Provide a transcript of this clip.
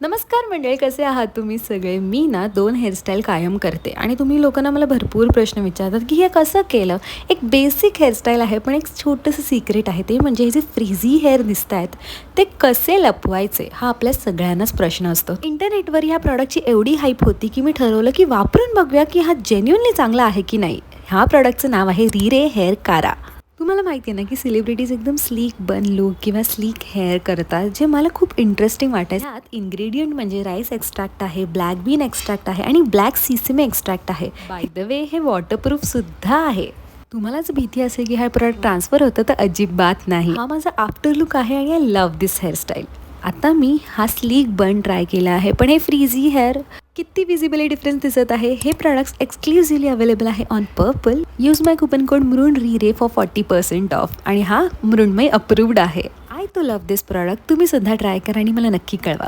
नमस्कार मंडळी, कसे आहात तुम्ही सगळे? मी ना 2 हेअरस्टाईल कायम करते आणि तुम्ही लोकांना मला भरपूर प्रश्न विचारतात की हे कसं केलं? एक बेसिक हेअरस्टाईल आहे, पण एक छोटंसं सिक्रेट आहे. ते म्हणजे हे जे फ्रिझी हेअर दिसतायत ते कसे लपवायचे? हा आपल्या सगळ्यांनाच प्रश्न असतो. इंटरनेटवर ह्या प्रॉडक्टची एवढी हाईप होती की मी ठरवलं की वापरून बघूया की हा जेन्युइनली चांगला आहे की नाही. ह्या प्रॉडक्टचं नाव आहे रीरे हेअर कारा. तुम्हाला माहिती आहे ना की सेलिब्रिटीज एकदम स्लीक बन लुक किंवा स्लीक हेअर करतात, जे मला खूप इंटरेस्टिंग वाटायचं. यात इन्ग्रेडियंट म्हणजे राईस एक्स्ट्रॅक्ट आहे, ब्लॅक बीन एक्स्ट्रॅक्ट आहे आणि ब्लॅक सिसमे एक्स्ट्रॅक्ट आहे. बाय द वे हे वॉटरप्रूफ सुद्धा आहे. तुम्हालाच भीती असेल की हा प्रोडक्ट ट्रान्सफर होतं, तर अजिबात नाही. हा माझा आफ्टर लुक आहे आणि आय लव्ह दिस हेअरस्टाईल. आता मी हा स्लीक बन ट्राय केला आहे, पण हे फ्रीझी हेअर किती विजिबली डिफरन्स दिसत आहे. हे प्रोडक्ट्स एक्सक्लुझिव्हली अवेलेबल आहे on purple. Use my coupon code मृण रीरे फॉर 40% ऑफ आणि हा मृण्मय अप्रूव्ड आहे. I too love this product. तुम्ही सुद्धा ट्राय करा आणि मला नक्की कळवा.